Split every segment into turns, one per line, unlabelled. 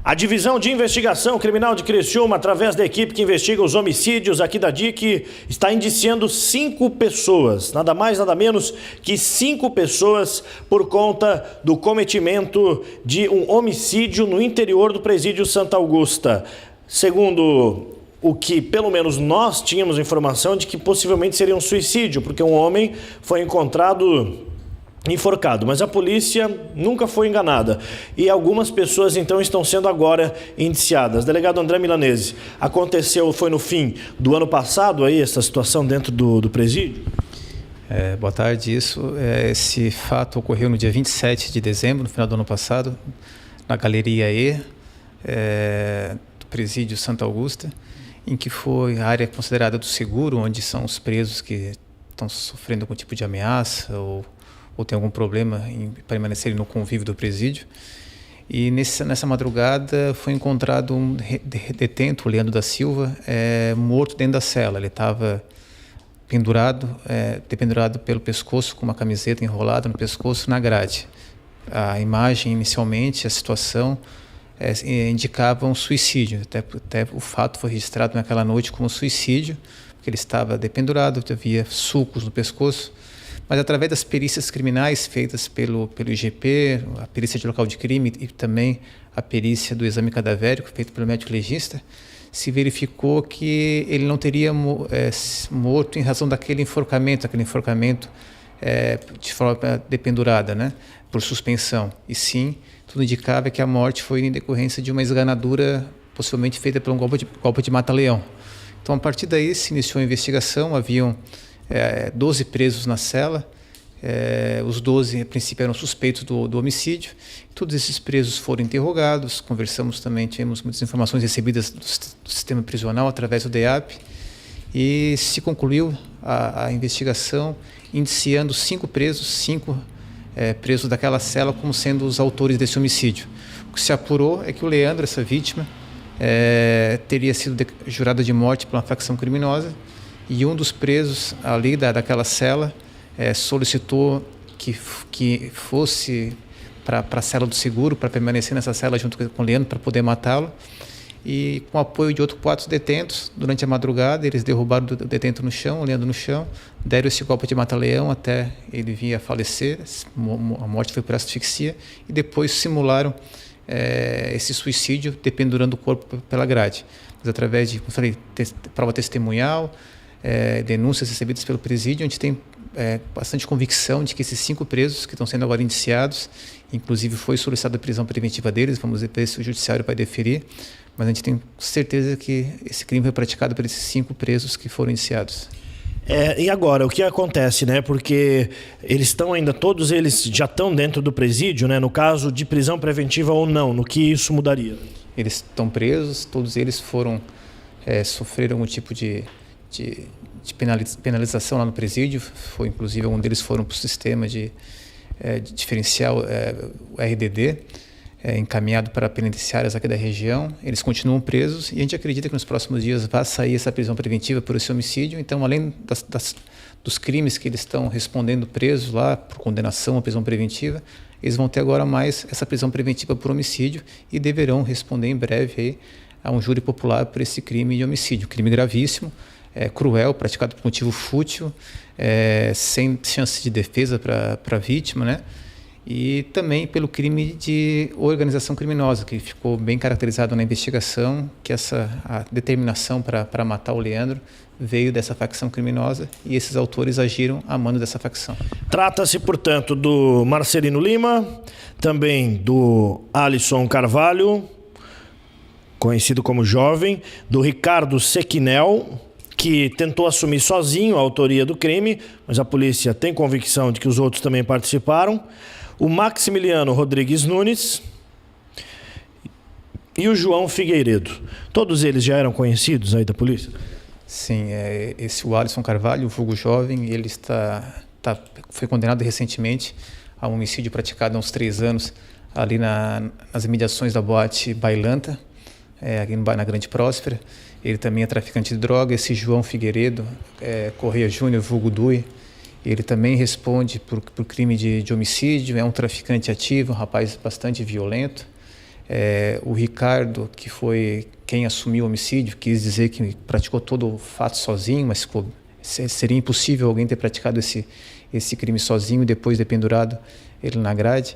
A Divisão de Investigação Criminal de Criciúma, através da equipe que investiga os homicídios aqui da DIC, está indiciando 5 pessoas, nada mais, nada menos que 5 pessoas por conta do cometimento de um homicídio no interior do presídio Santa Augusta. Segundo o que pelo menos nós tínhamos informação de que possivelmente seria um suicídio, porque um homem foi encontrado enforcado, mas a polícia nunca foi enganada e algumas pessoas então estão sendo agora indiciadas. Delegado André Milanese, foi no fim do ano passado aí essa situação dentro do presídio?
Boa tarde. Esse fato ocorreu no dia 27 de dezembro, no final do ano passado, na Galeria E, do presídio Santa Augusta, em que foi a área considerada do seguro, onde são os presos que estão sofrendo algum tipo de ameaça ou tem algum problema em permanecerem no convívio do presídio. E nessa madrugada foi encontrado um detento, o Leandro da Silva, morto dentro da cela. Ele estava dependurado pelo pescoço, com uma camiseta enrolada no pescoço, na grade. A imagem, inicialmente, a situação, indicava um suicídio. Até o fato foi registrado naquela noite como suicídio, porque ele estava dependurado, havia sulcos no pescoço. Mas através das perícias criminais feitas pelo IGP, a perícia de local de crime e também a perícia do exame cadavérico feito pelo médico legista, se verificou que ele não teria morto em razão daquele enforcamento de forma dependurada, né, por suspensão. E sim, tudo indicava que a morte foi em decorrência de uma esganadura possivelmente feita por um golpe de mata-leão. Então, a partir daí se iniciou a investigação. Haviam 12 presos na cela, os 12 a princípio eram suspeitos do homicídio. Todos esses presos foram interrogados, conversamos também, tivemos muitas informações recebidas do sistema prisional através do DEAP e se concluiu a investigação indiciando 5 presos daquela cela como sendo os autores desse homicídio. O que se apurou é que o Leandro, essa vítima, teria sido jurado de morte por uma facção criminosa. E um dos presos ali daquela cela solicitou que fosse para a cela do seguro, para permanecer nessa cela junto com o Leandro, para poder matá-lo. E com o apoio de outros 4 detentos, durante a madrugada, eles derrubaram o detento no chão, o Leandro no chão, deram esse golpe de mata-leão até ele vir a falecer. A morte foi por asfixia e depois simularam esse suicídio dependurando o corpo pela grade. Mas através de, como falei, prova testemunhal, denúncias recebidas pelo presídio, a gente tem bastante convicção de que esses 5 presos que estão sendo agora indiciados, inclusive foi solicitada a prisão preventiva deles, vamos ver se o judiciário vai deferir, mas a gente tem certeza que esse crime foi praticado por esses 5 presos que foram indiciados.
E agora, o que acontece, né? Porque todos eles já estão dentro do presídio, né? No caso de prisão preventiva ou não, no que isso mudaria? Eles
estão presos, todos eles sofreram algum tipo de penalização lá no presídio. Inclusive, algum deles foram para o sistema de diferencial, o RDD, encaminhado para penitenciárias aqui da região. Eles continuam presos e a gente acredita que nos próximos dias vai sair essa prisão preventiva por esse homicídio. Então, além dos crimes que eles estão respondendo presos lá por condenação à prisão preventiva, eles vão ter agora mais essa prisão preventiva por homicídio e deverão responder em breve aí a um júri popular por esse crime de homicídio, crime gravíssimo, cruel, praticado por motivo fútil, sem chance de defesa para a vítima, né? E também pelo crime de organização criminosa, que ficou bem caracterizado na investigação, que a determinação para matar o Leandro veio dessa facção criminosa e esses autores agiram a mando dessa facção. Trata-se, portanto, do Marcelino Lima, também do Alisson Carvalho, conhecido como Jovem, do Ricardo Sequinel, que tentou assumir sozinho a autoria do crime, mas a polícia tem convicção de que os outros também participaram, o Maximiliano Rodrigues Nunes e o João Figueiredo. Todos eles já eram conhecidos aí da polícia? Sim, o Alisson Carvalho, o vulgo Jovem, ele foi condenado recentemente a um homicídio praticado há uns 3 anos ali nas imediações da boate Bailanta, aqui na Grande Próspera. Ele também é traficante de droga. Esse João Figueiredo, Correia Júnior, vulgo Dui, ele também responde por crime de homicídio, é um traficante ativo, um rapaz bastante violento. O Ricardo, que foi quem assumiu o homicídio, quis dizer que praticou todo o fato sozinho, mas seria impossível alguém ter praticado esse crime sozinho e depois de pendurado ele na grade.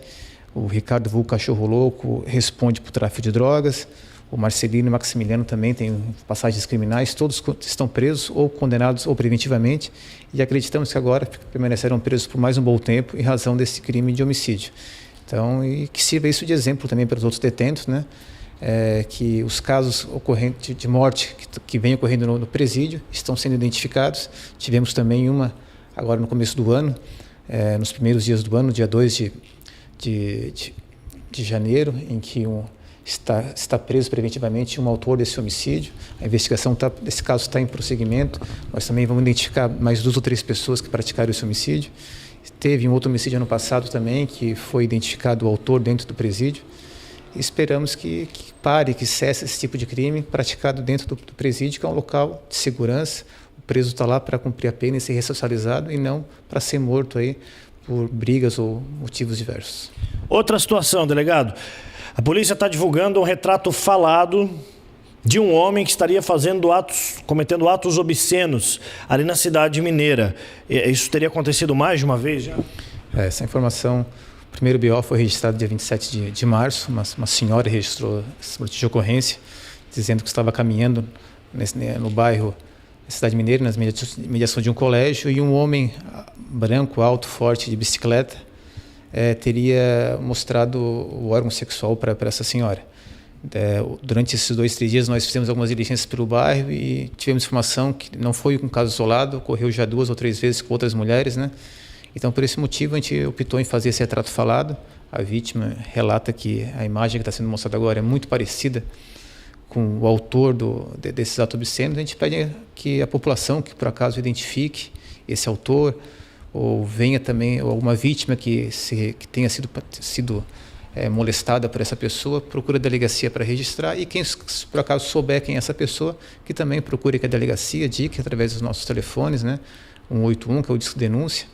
O Ricardo, vulgo cachorro louco, responde por tráfico de drogas. O Marcelino e o Maximiliano também têm passagens criminais, todos estão presos ou condenados ou preventivamente, e acreditamos que agora permanecerão presos por mais um bom tempo em razão desse crime de homicídio. Então, e que sirva isso de exemplo também para os outros detentos, né? Que os casos ocorrentes de morte que vem ocorrendo no presídio estão sendo identificados. Tivemos também uma agora no começo do ano, nos primeiros dias do ano, dia 2 de janeiro, em que está preso preventivamente um autor desse homicídio. A investigação desse caso está em prosseguimento. Nós também vamos identificar mais 2 ou 3 pessoas que praticaram esse homicídio. Teve um outro homicídio ano passado também, que foi identificado o autor dentro do presídio. E esperamos que pare, que cesse esse tipo de crime praticado dentro do presídio, que é um local de segurança. O preso está lá para cumprir a pena e ser ressocializado, e não para ser morto aí por brigas ou motivos diversos.
Outra situação, delegado. A polícia está divulgando um retrato falado de um homem que estaria cometendo atos obscenos ali na cidade mineira. Isso teria acontecido mais de uma vez já?
Essa informação, o primeiro BO foi registrado dia 27 de março. Uma senhora registrou essa boletim de ocorrência, dizendo que estava caminhando no bairro da cidade mineira, nas mediações de um colégio, e um homem branco, alto, forte, de bicicleta, teria mostrado o órgão sexual para essa senhora. Durante esses 2, 3 dias nós fizemos algumas diligências pelo bairro e tivemos informação que não foi um caso isolado, ocorreu já 2 ou 3 vezes com outras mulheres, né? Então, por esse motivo, a gente optou em fazer esse retrato falado. A vítima relata que a imagem que está sendo mostrada agora é muito parecida com o autor desses atos obscenos. A gente pede que a população que por acaso identifique esse autor, ou venha também alguma vítima que tenha sido molestada por essa pessoa, procura a delegacia para registrar, e quem por acaso souber quem é essa pessoa, que também procure que a delegacia diga através dos nossos telefones, né? 181, que é o disco de denúncia,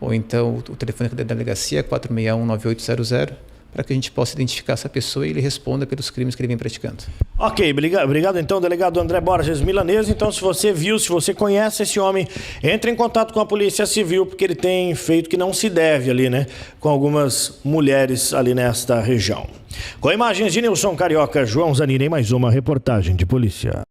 ou então o telefone da delegacia, 461-9800, para que a gente possa identificar essa pessoa e ele responda pelos crimes que ele vem praticando.
Ok, obrigado então, delegado André Borges Milanês. Então, se você viu, se você conhece esse homem, entre em contato com a Polícia Civil, porque ele tem feito que não se deve ali, né, com algumas mulheres ali nesta região. Com imagens de Nilson Carioca, João Zanini, em mais uma reportagem de polícia.